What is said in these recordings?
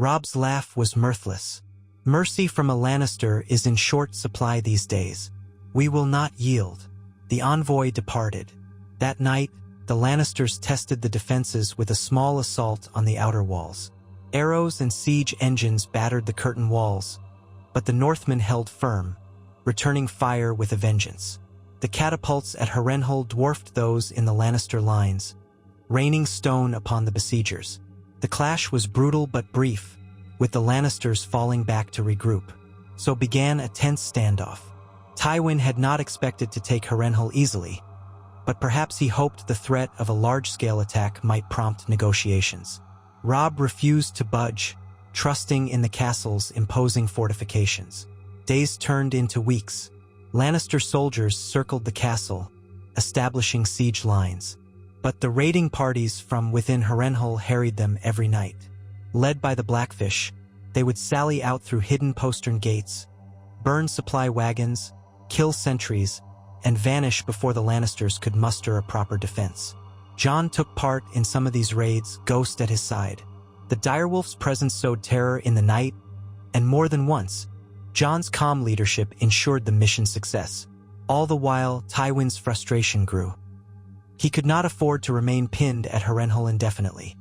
Robb's laugh was mirthless. Mercy from a Lannister is in short supply these days. We will not yield. The envoy departed. That night, the Lannisters tested the defenses with a small assault on the outer walls. Arrows and siege engines battered the curtain walls, but the Northmen held firm, returning fire with a vengeance. The catapults at Harrenhal dwarfed those in the Lannister lines, raining stone upon the besiegers. The clash was brutal but brief, with the Lannisters falling back to regroup. So began a tense standoff. Tywin had not expected to take Harrenhal easily, but perhaps he hoped the threat of a large-scale attack might prompt negotiations. Robb refused to budge, trusting in the castle's imposing fortifications. Days turned into weeks. Lannister soldiers circled the castle, establishing siege lines. But the raiding parties from within Harrenhal harried them every night. Led by the Blackfish, they would sally out through hidden postern gates, burn supply wagons, kill sentries, and vanish before the Lannisters could muster a proper defense. Jon took part in some of these raids, Ghost at his side. The direwolf's presence sowed terror in the night, and more than once, Jon's calm leadership ensured the mission's success. All the while, Tywin's frustration grew. He could not afford to remain pinned at Harrenhal indefinitely.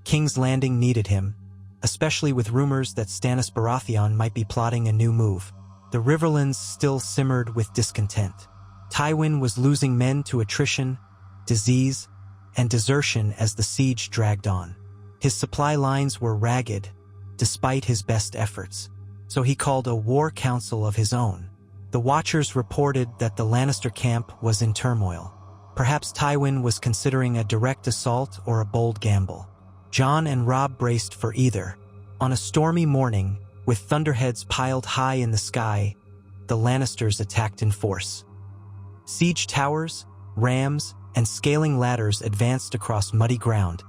King's Landing needed him, especially with rumors that Stannis Baratheon might be plotting a new move. The Riverlands still simmered with discontent. Tywin was losing men to attrition, disease, and desertion as the siege dragged on. His supply lines were ragged, despite his best efforts, so he called a war council of his own. The Watchers reported that the Lannister camp was in turmoil. Perhaps Tywin was considering a direct assault or a bold gamble. Jon and Robb braced for either. On a stormy morning, with thunderheads piled high in the sky, the Lannisters attacked in force. Siege towers, rams, and scaling ladders advanced across muddy ground,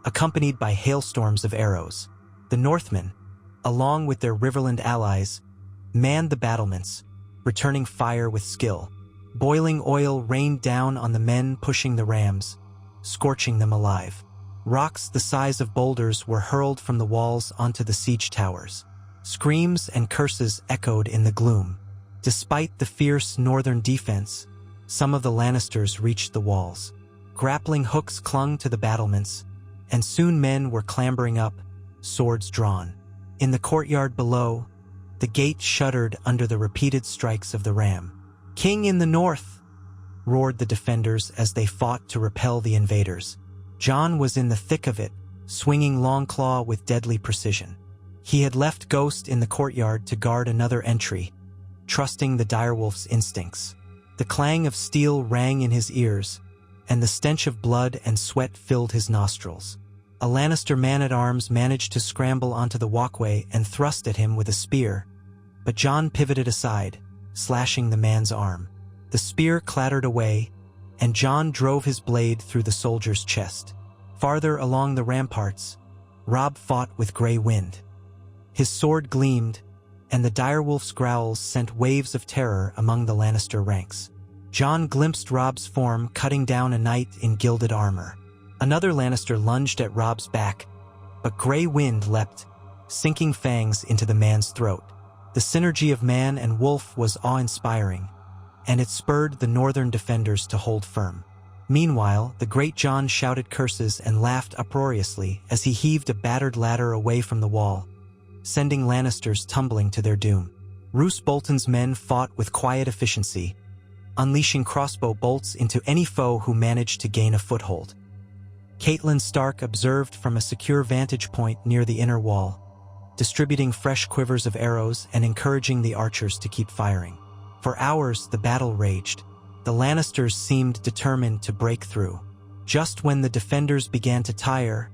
accompanied by hailstorms of arrows. The Northmen, along with their Riverland allies, manned the battlements, returning fire with skill. Boiling oil rained down on the men pushing the rams, scorching them alive. Rocks the size of boulders were hurled from the walls onto the siege towers. Screams and curses echoed in the gloom. Despite the fierce northern defense, some of the Lannisters reached the walls. Grappling hooks clung to the battlements, and soon men were clambering up, swords drawn. In the courtyard below, the gate shuddered under the repeated strikes of the ram. "King in the north!" roared the defenders as they fought to repel the invaders. Jon was in the thick of it, swinging Longclaw with deadly precision. He had left Ghost in the courtyard to guard another entry, trusting the direwolf's instincts. The clang of steel rang in his ears, and the stench of blood and sweat filled his nostrils. A Lannister man-at-arms managed to scramble onto the walkway and thrust at him with a spear, but Jon pivoted aside, slashing the man's arm. The spear clattered away, and Jon drove his blade through the soldier's chest. Farther along the ramparts, Robb fought with Grey Wind. His sword gleamed, and the direwolf's growls sent waves of terror among the Lannister ranks. Jon glimpsed Robb's form cutting down a knight in gilded armor. Another Lannister lunged at Robb's back, but Grey Wind leapt, sinking fangs into the man's throat. The synergy of man and wolf was awe-inspiring, and it spurred the northern defenders to hold firm. Meanwhile, the great Jon shouted curses and laughed uproariously as he heaved a battered ladder away from the wall, sending Lannisters tumbling to their doom. Roose Bolton's men fought with quiet efficiency, unleashing crossbow bolts into any foe who managed to gain a foothold. Catelyn Stark observed from a secure vantage point near the inner wall, distributing fresh quivers of arrows and encouraging the archers to keep firing. For hours, the battle raged. The Lannisters seemed determined to break through. Just when the defenders began to tire,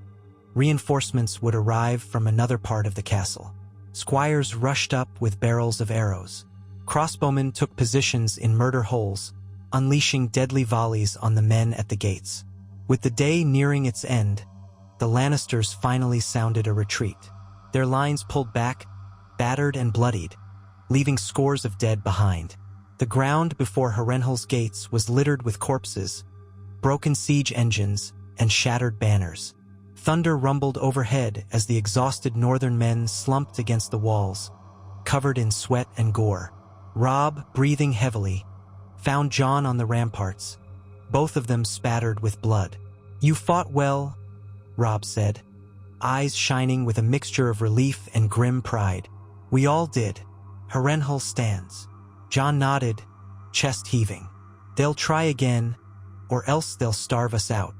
reinforcements would arrive from another part of the castle. Squires rushed up with barrels of arrows. Crossbowmen took positions in murder holes, unleashing deadly volleys on the men at the gates. With the day nearing its end, the Lannisters finally sounded a retreat. Their lines pulled back, battered and bloodied, leaving scores of dead behind. The ground before Harrenhal's gates was littered with corpses, broken siege engines, and shattered banners. Thunder rumbled overhead as the exhausted northern men slumped against the walls, covered in sweat and gore. Robb, breathing heavily, found Jon on the ramparts, both of them spattered with blood. "You fought well," Robb said, eyes shining with a mixture of relief and grim pride. "We all did. Heral stands." Jon nodded, chest heaving. "They'll try again, or else they'll starve us out."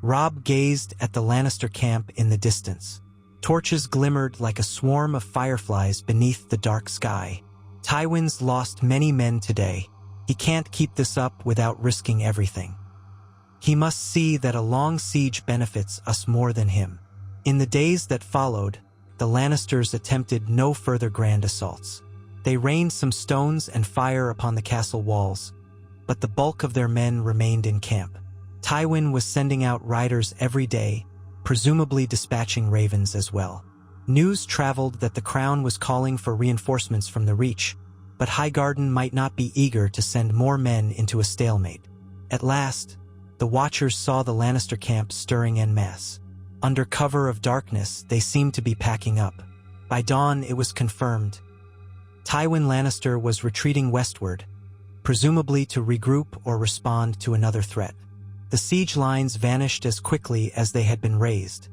Robb gazed at the Lannister camp in the distance. Torches glimmered like a swarm of fireflies beneath the dark sky. "Tywin's lost many men today. He can't keep this up without risking everything. He must see that a long siege benefits us more than him." In the days that followed, the Lannisters attempted no further grand assaults. They rained some stones and fire upon the castle walls, but the bulk of their men remained in camp. Tywin was sending out riders every day, presumably dispatching ravens as well. News traveled that the crown was calling for reinforcements from the Reach, but Highgarden might not be eager to send more men into a stalemate. At last, the Watchers saw the Lannister camp stirring en masse. Under cover of darkness, they seemed to be packing up. By dawn, it was confirmed. Tywin Lannister was retreating westward, presumably to regroup or respond to another threat. The siege lines vanished as quickly as they had been raised,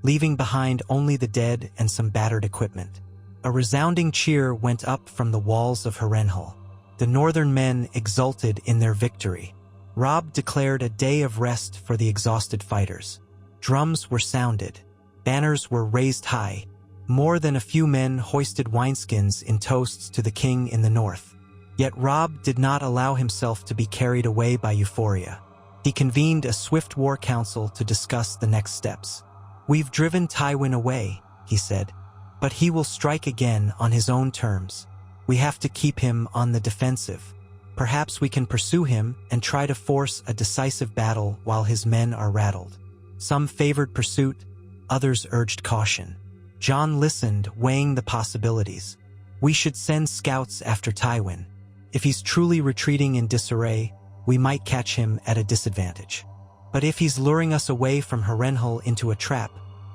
leaving behind only the dead and some battered equipment. A resounding cheer went up from the walls of Heral. The northern men exulted in their victory. Robb declared a day of rest for the exhausted fighters. Drums were sounded. Banners were raised high. More than a few men hoisted wineskins in toasts to the king in the north. Yet Robb did not allow himself to be carried away by euphoria. He convened a swift war council to discuss the next steps. "We've driven Tywin away," he said, "but he will strike again on his own terms. We have to keep him on the defensive. Perhaps we can pursue him and try to force a decisive battle while his men are rattled." Some favored pursuit, others urged caution. Jon listened, weighing the possibilities. "We should send scouts after Tywin. If he's truly retreating in disarray, we might catch him at a disadvantage. But if he's luring us away from Heral into a trap,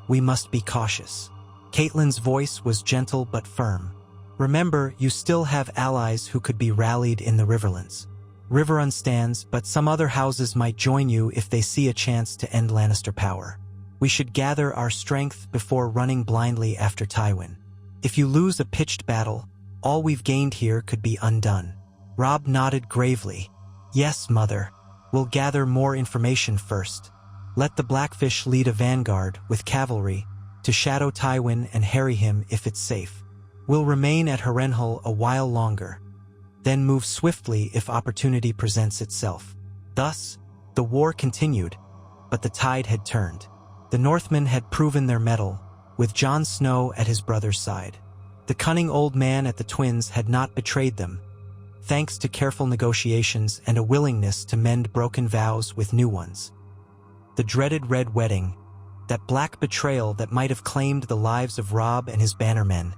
we must be cautious." Catelyn's voice was gentle but firm. "Remember, you still have allies who could be rallied in the Riverlands. Riverrun stands, but some other houses might join you if they see a chance to end Lannister power. We should gather our strength before running blindly after Tywin. If you lose a pitched battle, all we've gained here could be undone." Robb nodded gravely. "Yes, Mother. We'll gather more information first. Let the Blackfish lead a vanguard with cavalry to shadow Tywin and harry him if it's safe. We'll remain at Heral a while longer, then move swiftly if opportunity presents itself." Thus, the war continued, but the tide had turned. The Northmen had proven their mettle, with Jon Snow at his brother's side. The cunning old man at the Twins had not betrayed them, thanks to careful negotiations and a willingness to mend broken vows with new ones. The dreaded Red Wedding, that black betrayal that might have claimed the lives of Robb and his bannermen,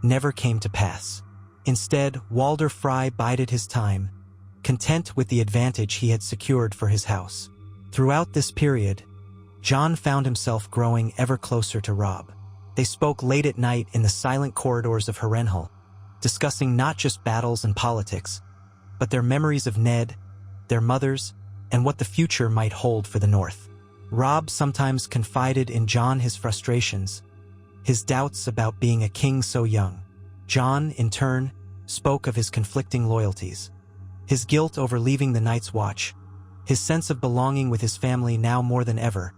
never came to pass. Instead, Walder Frey bided his time, content with the advantage he had secured for his house. Throughout this period, Jon found himself growing ever closer to Robb. They spoke late at night in the silent corridors of Heral, discussing not just battles and politics, but their memories of Ned, their mothers, and what the future might hold for the North. Robb sometimes confided in Jon his frustrations, his doubts about being a king so young. Jon, in turn, spoke of his conflicting loyalties, his guilt over leaving the Night's Watch, his sense of belonging with his family now more than ever,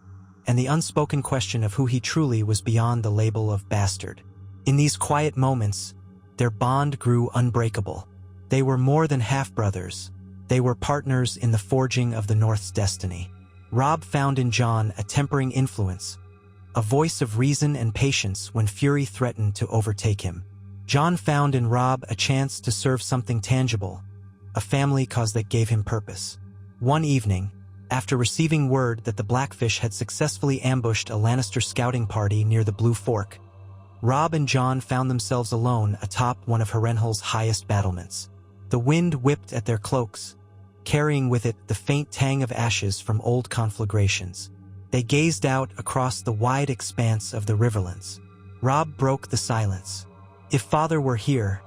and the unspoken question of who he truly was beyond the label of bastard. In these quiet moments, their bond grew unbreakable. They were more than half-brothers. They were partners in the forging of the North's destiny. Robb found in Jon a tempering influence, a voice of reason and patience when fury threatened to overtake him. Jon found in Robb a chance to serve something tangible, a family cause that gave him purpose. One evening, after receiving word that the Blackfish had successfully ambushed a Lannister scouting party near the Blue Fork, Robb and Jon found themselves alone atop one of Herenhal's highest battlements. The wind whipped at their cloaks, carrying with it the faint tang of ashes from old conflagrations. They gazed out across the wide expanse of the riverlands. Robb broke the silence. If Father were here,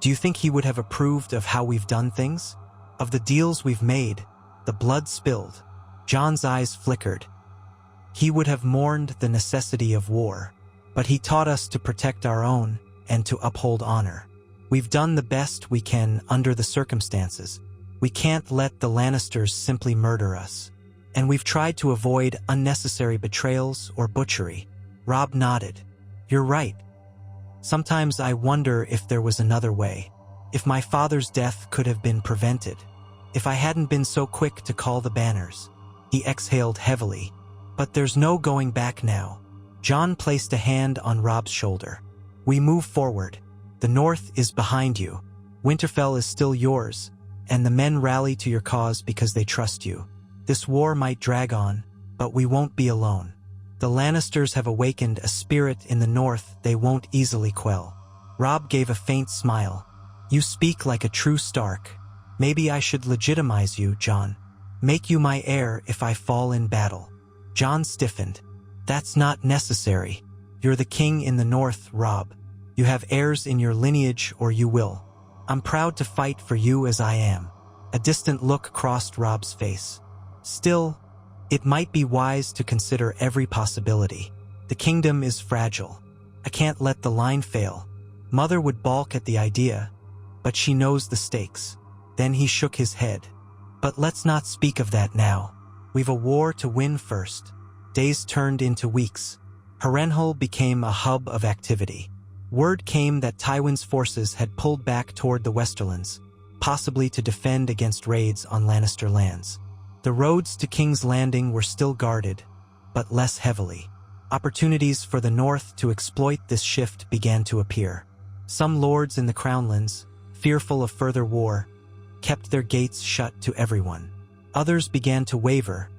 do you think he would have approved of how we've done things? Of the deals we've made, the blood spilled? Jon's eyes flickered. He would have mourned the necessity of war, but he taught us to protect our own and to uphold honor. We've done the best we can under the circumstances. We can't let the Lannisters simply murder us. And we've tried to avoid unnecessary betrayals or butchery. Robb nodded. You're right. Sometimes I wonder if there was another way. If my father's death could have been prevented. If I hadn't been so quick to call the banners. He exhaled heavily. But there's no going back now. Jon placed a hand on Robb's shoulder. We move forward. The North is behind you. Winterfell is still yours, and the men rally to your cause because they trust you. This war might drag on, but we won't be alone. The Lannisters have awakened a spirit in the North they won't easily quell. Robb gave a faint smile. You speak like a true Stark. Maybe I should legitimize you, Jon. Make you my heir if I fall in battle. Jon stiffened. That's not necessary. You're the king in the North, Robb. You have heirs in your lineage, or you will. I'm proud to fight for you as I am. A distant look crossed Robb's face. Still, it might be wise to consider every possibility. The kingdom is fragile. I can't let the line fail. Mother would balk at the idea, but she knows the stakes. Then he shook his head. But let's not speak of that now. We've a war to win first. Days turned into weeks. Harrenhal became a hub of activity. Word came that Tywin's forces had pulled back toward the Westerlands, possibly to defend against raids on Lannister lands. The roads to King's Landing were still guarded, but less heavily. Opportunities for the North to exploit this shift began to appear. Some lords in the Crownlands, fearful of further war, kept their gates shut to everyone. Others began to waver,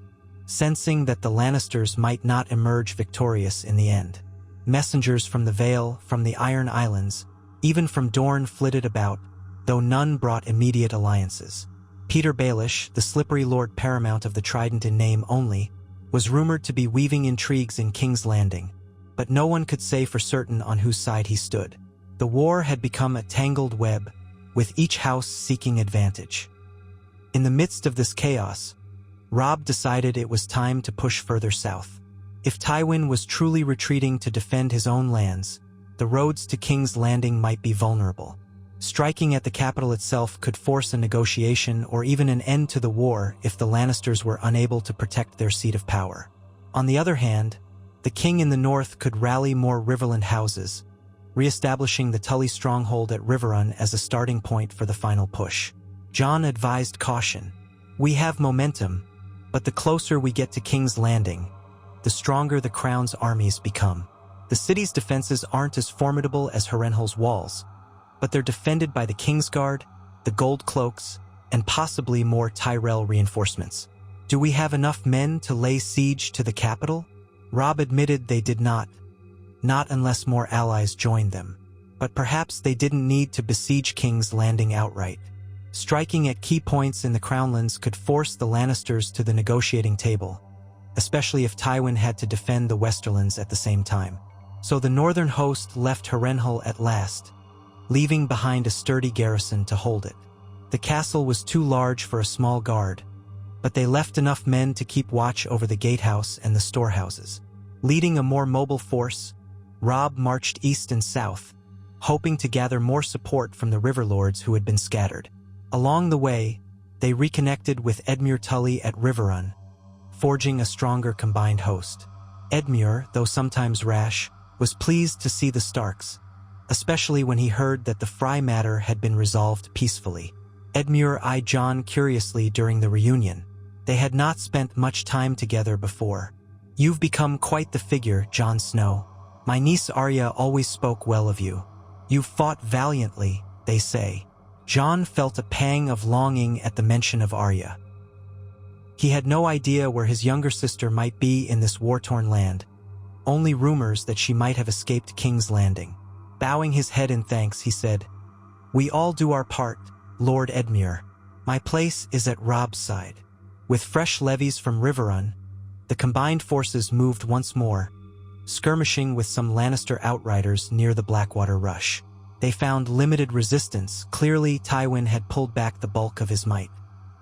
sensing that the Lannisters might not emerge victorious in the end. Messengers from the Vale, from the Iron Islands, even from Dorne flitted about, though none brought immediate alliances. Peter Baelish, the slippery Lord Paramount of the Trident in name only, was rumored to be weaving intrigues in King's Landing, but no one could say for certain on whose side he stood. The war had become a tangled web, with each house seeking advantage. In the midst of this chaos, Robb decided it was time to push further south. If Tywin was truly retreating to defend his own lands, the roads to King's Landing might be vulnerable. Striking at the capital itself could force a negotiation or even an end to the war if the Lannisters were unable to protect their seat of power. On the other hand, the king in the north could rally more Riverland houses, re-establishing the Tully stronghold at Riverrun as a starting point for the final push. Jon advised caution. We have momentum, but the closer we get to King's Landing, the stronger the Crown's armies become. The city's defenses aren't as formidable as Harrenhal's walls, but they're defended by the Kingsguard, the Gold Cloaks, and possibly more Tyrell reinforcements. Do we have enough men to lay siege to the capital? Robb admitted they did not unless more allies joined them. But perhaps they didn't need to besiege King's Landing outright. Striking at key points in the Crownlands could force the Lannisters to the negotiating table, especially if Tywin had to defend the Westerlands at the same time. So the northern host left Harrenhal at last, leaving behind a sturdy garrison to hold it. The castle was too large for a small guard, but they left enough men to keep watch over the gatehouse and the storehouses. Leading a more mobile force, Robb marched east and south, hoping to gather more support from the river lords who had been scattered. Along the way, they reconnected with Edmure Tully at Riverrun, forging a stronger combined host. Edmure, though sometimes rash, was pleased to see the Starks, especially when he heard that the Frey matter had been resolved peacefully. Edmure eyed Jon curiously during the reunion. They had not spent much time together before. You've become quite the figure, Jon Snow. My niece Arya always spoke well of you. You've fought valiantly, they say. Jon felt a pang of longing at the mention of Arya. He had no idea where his younger sister might be in this war-torn land, only rumors that she might have escaped King's Landing. Bowing his head in thanks, he said, "We all do our part, Lord Edmure. My place is at Robb's side." With fresh levies from Riverrun, the combined forces moved once more, skirmishing with some Lannister outriders near the Blackwater Rush. They found limited resistance. Clearly, Tywin had pulled back the bulk of his might.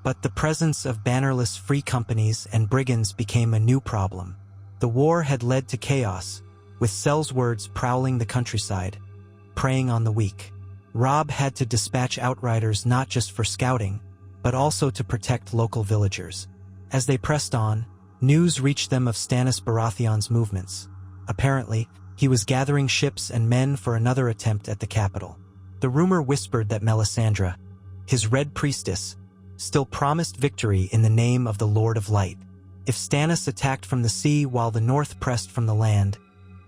But the presence of bannerless free companies and brigands became a new problem. The war had led to chaos, with sellswords prowling the countryside, preying on the weak. Robb had to dispatch outriders not just for scouting, but also to protect local villagers. As they pressed on, news reached them of Stannis Baratheon's movements. Apparently, he was gathering ships and men for another attempt at the capital. The rumor whispered that Melisandre, his Red Priestess, still promised victory in the name of the Lord of Light. If Stannis attacked from the sea while the North pressed from the land,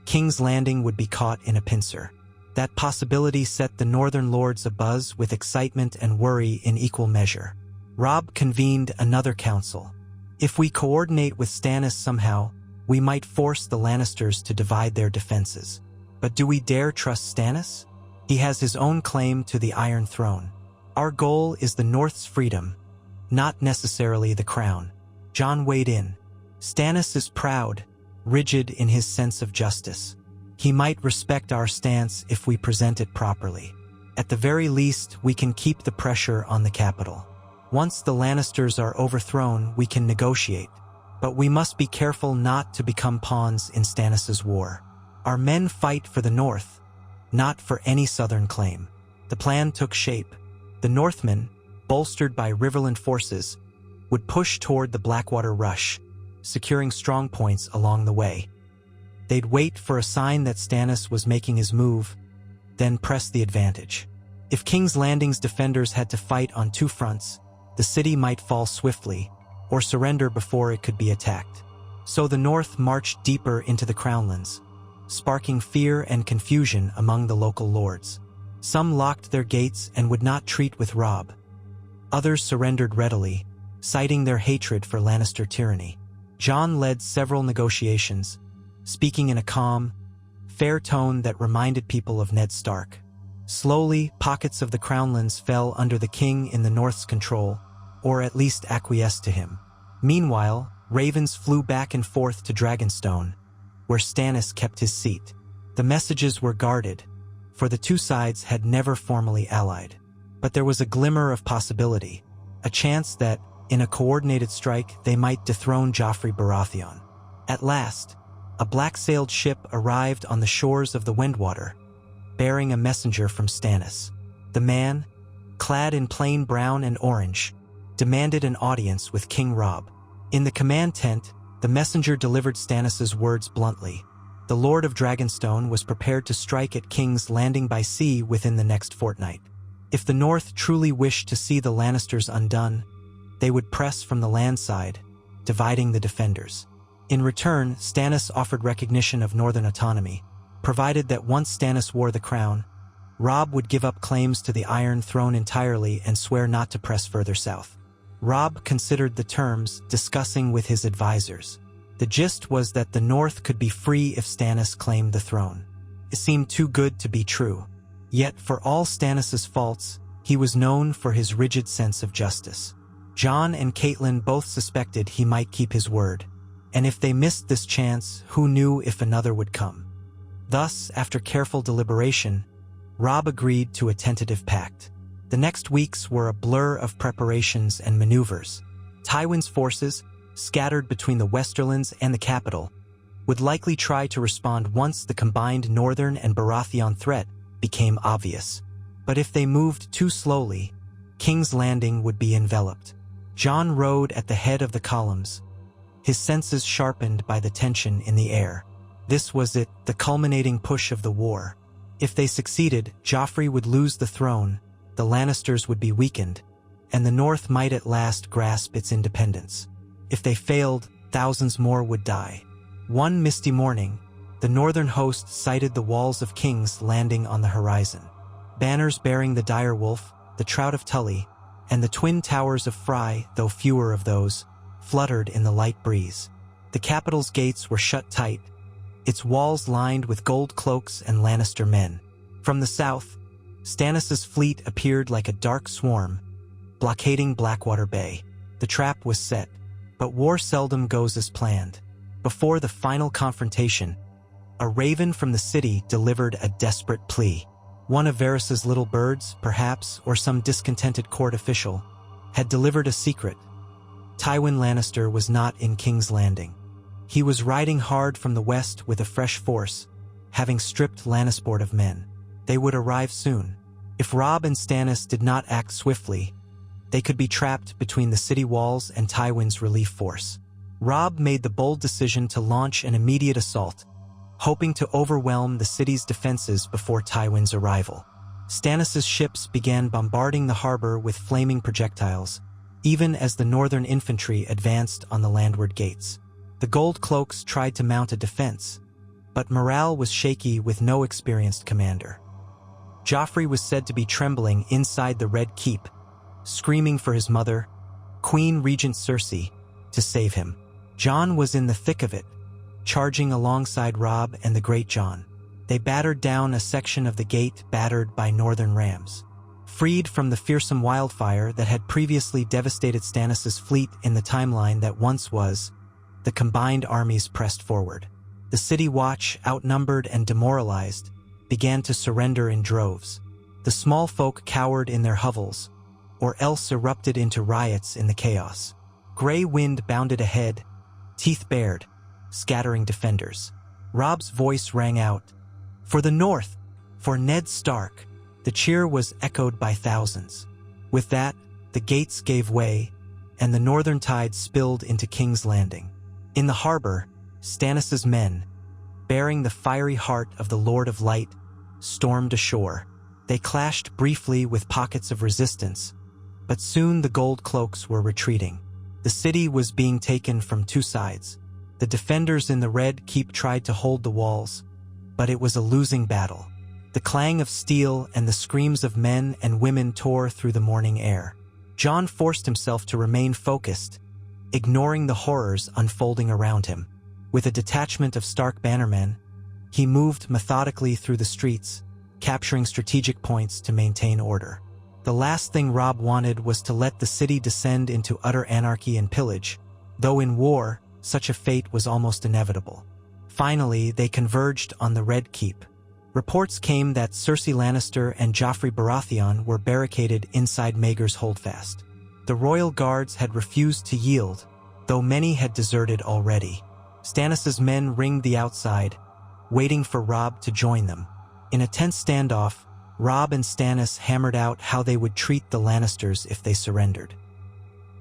King's Landing would be caught in a pincer. That possibility set the Northern Lords abuzz with excitement and worry in equal measure. Robb convened another council. If we coordinate with Stannis somehow, we might force the Lannisters to divide their defenses. But do we dare trust Stannis? He has his own claim to the Iron Throne. Our goal is the North's freedom, not necessarily the crown. Jon weighed in. Stannis is proud, rigid in his sense of justice. He might respect our stance if we present it properly. At the very least, we can keep the pressure on the capital. Once the Lannisters are overthrown, we can negotiate. But we must be careful not to become pawns in Stannis' war. Our men fight for the North, not for any southern claim. The plan took shape. The Northmen, bolstered by Riverland forces, would push toward the Blackwater Rush, securing strong points along the way. They'd wait for a sign that Stannis was making his move, then press the advantage. If King's Landing's defenders had to fight on two fronts, the city might fall swiftly, or surrender before it could be attacked. So the North marched deeper into the Crownlands, sparking fear and confusion among the local lords. Some locked their gates and would not treat with Robb. Others surrendered readily, citing their hatred for Lannister tyranny. Jon led several negotiations, speaking in a calm, fair tone that reminded people of Ned Stark. Slowly, pockets of the Crownlands fell under the king in the North's control, or at least acquiesced to him. Meanwhile, ravens flew back and forth to Dragonstone, where Stannis kept his seat. The messages were guarded, for the two sides had never formally allied. But there was a glimmer of possibility, a chance that, in a coordinated strike, they might dethrone Joffrey Baratheon. At last, a black-sailed ship arrived on the shores of the Windwater, bearing a messenger from Stannis. The man, clad in plain brown and orange, demanded an audience with King Robb. In the command tent, the messenger delivered Stannis' words bluntly. The Lord of Dragonstone was prepared to strike at King's Landing by sea within the next fortnight. If the North truly wished to see the Lannisters undone, they would press from the land side, dividing the defenders. In return, Stannis offered recognition of northern autonomy, provided that once Stannis wore the crown, Robb would give up claims to the Iron Throne entirely and swear not to press further south. Robb considered the terms, discussing with his advisors. The gist was that the North could be free if Stannis claimed the throne. It seemed too good to be true. Yet, for all Stannis' faults, he was known for his rigid sense of justice. Jon and Catelyn both suspected he might keep his word, and if they missed this chance, who knew if another would come? Thus, after careful deliberation, Robb agreed to a tentative pact. The next weeks were a blur of preparations and maneuvers. Tywin's forces, scattered between the Westerlands and the capital, would likely try to respond once the combined Northern and Baratheon threat became obvious. But if they moved too slowly, King's Landing would be enveloped. Jon rode at the head of the columns, his senses sharpened by the tension in the air. This was it, the culminating push of the war. If they succeeded, Joffrey would lose the throne, the Lannisters would be weakened, and the North might at last grasp its independence. If they failed, thousands more would die. One misty morning, the northern host sighted the walls of King's Landing on the horizon. Banners bearing the direwolf, the Trout of Tully, and the twin towers of Frey, though fewer of those, fluttered in the light breeze. The capital's gates were shut tight, its walls lined with gold cloaks and Lannister men. From the south, Stannis' fleet appeared like a dark swarm, blockading Blackwater Bay. The trap was set, but war seldom goes as planned. Before the final confrontation, a raven from the city delivered a desperate plea. One of Varys's little birds, perhaps, or some discontented court official, had delivered a secret. Tywin Lannister was not in King's Landing. He was riding hard from the west with a fresh force, having stripped Lannisport of men. They would arrive soon. If Robb and Stannis did not act swiftly, they could be trapped between the city walls and Tywin's relief force. Robb made the bold decision to launch an immediate assault, hoping to overwhelm the city's defenses before Tywin's arrival. Stannis' ships began bombarding the harbor with flaming projectiles, even as the northern infantry advanced on the landward gates. The Gold Cloaks tried to mount a defense, but morale was shaky with no experienced commander. Joffrey was said to be trembling inside the Red Keep, screaming for his mother, Queen Regent Cersei, to save him. Jon was in the thick of it, charging alongside Robb and the Great Jon. They battered down a section of the gate battered by northern rams. Freed from the fearsome wildfire that had previously devastated Stannis' fleet in the timeline that once was, the combined armies pressed forward. The City Watch, outnumbered and demoralized, began to surrender in droves. The small folk cowered in their hovels, or else erupted into riots in the chaos. Gray wind bounded ahead, teeth bared, scattering defenders. Robb's voice rang out, "For the North! For Ned Stark!" The cheer was echoed by thousands. With that, the gates gave way, and the northern tide spilled into King's Landing. In the harbor, Stannis' men, bearing the fiery heart of the Lord of Light, stormed ashore. They clashed briefly with pockets of resistance, but soon the Gold Cloaks were retreating. The city was being taken from two sides. The defenders in the Red Keep tried to hold the walls, but it was a losing battle. The clang of steel and the screams of men and women tore through the morning air. Jon forced himself to remain focused, ignoring the horrors unfolding around him. With a detachment of Stark bannermen, he moved methodically through the streets, capturing strategic points to maintain order. The last thing Robb wanted was to let the city descend into utter anarchy and pillage, though in war, such a fate was almost inevitable. Finally, they converged on the Red Keep. Reports came that Cersei Lannister and Joffrey Baratheon were barricaded inside Maegor's Holdfast. The royal guards had refused to yield, though many had deserted already. Stannis' men ringed the outside, waiting for Robb to join them. In a tense standoff, Robb and Stannis hammered out how they would treat the Lannisters if they surrendered.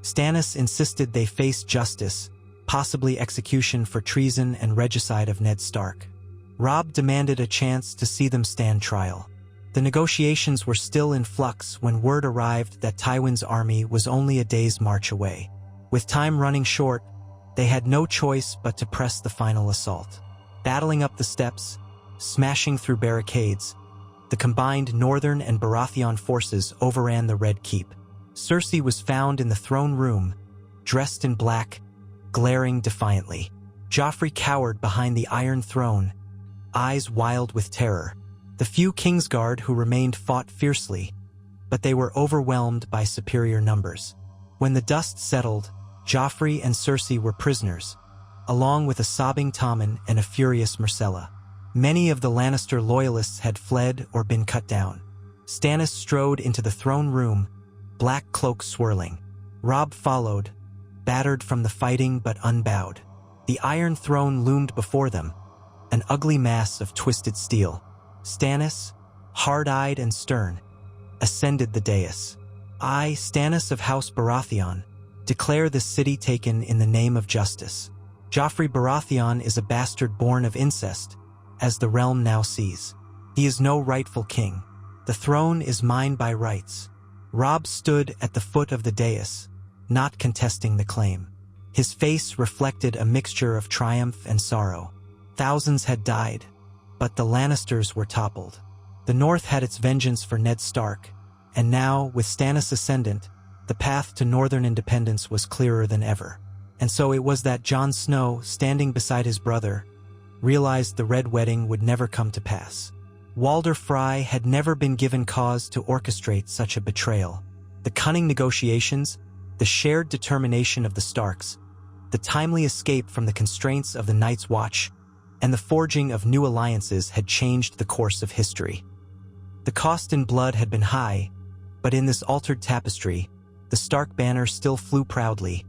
Stannis insisted they face justice, possibly execution for treason and regicide of Ned Stark. Robb demanded a chance to see them stand trial. The negotiations were still in flux when word arrived that Tywin's army was only a day's march away. With time running short, they had no choice but to press the final assault. Battling up the steps, smashing through barricades, the combined Northern and Baratheon forces overran the Red Keep. Cersei was found in the throne room, dressed in black, glaring defiantly. Joffrey cowered behind the Iron Throne, eyes wild with terror. The few Kingsguard who remained fought fiercely, but they were overwhelmed by superior numbers. When the dust settled, Joffrey and Cersei were prisoners, along with a sobbing Tommen and a furious Myrcella. Many of the Lannister loyalists had fled or been cut down. Stannis strode into the throne room, black cloak swirling. Robb followed, battered from the fighting but unbowed. The Iron Throne loomed before them, an ugly mass of twisted steel. Stannis, hard-eyed and stern, ascended the dais. "I, Stannis of House Baratheon, declare this city taken in the name of justice. Joffrey Baratheon is a bastard born of incest, as the realm now sees. He is no rightful king. The throne is mine by rights." Robb stood at the foot of the dais, not contesting the claim. His face reflected a mixture of triumph and sorrow. Thousands had died, but the Lannisters were toppled. The North had its vengeance for Ned Stark, and now, with Stannis ascendant, the path to northern independence was clearer than ever. And so it was that Jon Snow, standing beside his brother, realized the Red Wedding would never come to pass. Walder Frey had never been given cause to orchestrate such a betrayal. The cunning negotiations, the shared determination of the Starks, the timely escape from the constraints of the Night's Watch, and the forging of new alliances had changed the course of history. The cost in blood had been high, but in this altered tapestry, the Stark banner still flew proudly,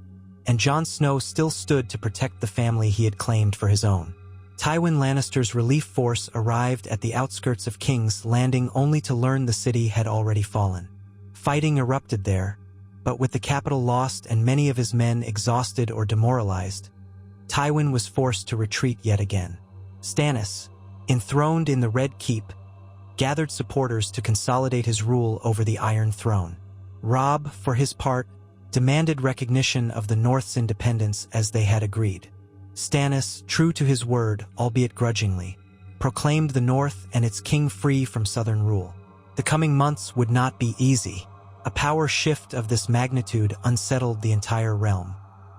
and Jon Snow still stood to protect the family he had claimed for his own. Tywin Lannister's relief force arrived at the outskirts of King's Landing only to learn the city had already fallen. Fighting erupted there, but with the capital lost and many of his men exhausted or demoralized, Tywin was forced to retreat yet again. Stannis, enthroned in the Red Keep, gathered supporters to consolidate his rule over the Iron Throne. Robb, for his part, demanded recognition of the North's independence as they had agreed. Stannis, true to his word, albeit grudgingly, proclaimed the North and its king free from Southern rule. The coming months would not be easy. A power shift of this magnitude unsettled the entire realm.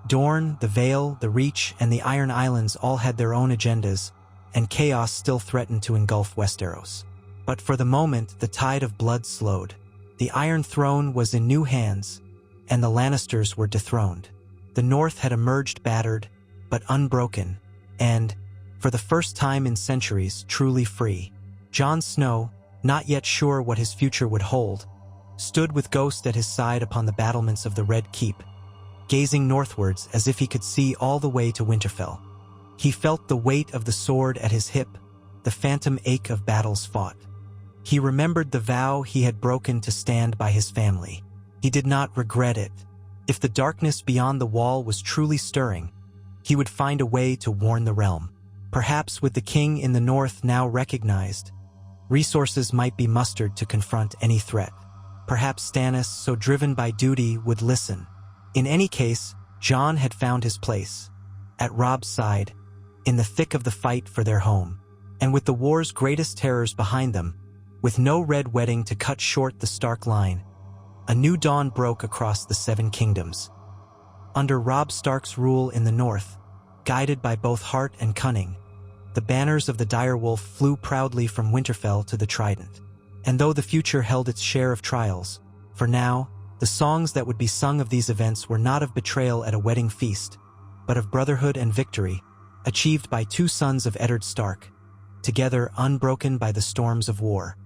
Dorne, the Vale, the Reach, and the Iron Islands all had their own agendas, and chaos still threatened to engulf Westeros. But for the moment, the tide of blood slowed. The Iron Throne was in new hands, and the Lannisters were dethroned. The North had emerged battered, but unbroken, and, for the first time in centuries, truly free. Jon Snow, not yet sure what his future would hold, stood with Ghost at his side upon the battlements of the Red Keep, gazing northwards as if he could see all the way to Winterfell. He felt the weight of the sword at his hip, the phantom ache of battles fought. He remembered the vow he had broken to stand by his family. He did not regret it. If the darkness beyond the wall was truly stirring, he would find a way to warn the realm. Perhaps with the king in the north now recognized, resources might be mustered to confront any threat. Perhaps Stannis, so driven by duty, would listen. In any case, Jon had found his place, at Robb's side, in the thick of the fight for their home. And with the war's greatest terrors behind them, with no Red Wedding to cut short the Stark line, a new dawn broke across the Seven Kingdoms. Under Robb Stark's rule in the north, guided by both heart and cunning, the banners of the direwolf flew proudly from Winterfell to the Trident. And though the future held its share of trials, for now, the songs that would be sung of these events were not of betrayal at a wedding feast, but of brotherhood and victory, achieved by two sons of Eddard Stark, together unbroken by the storms of war.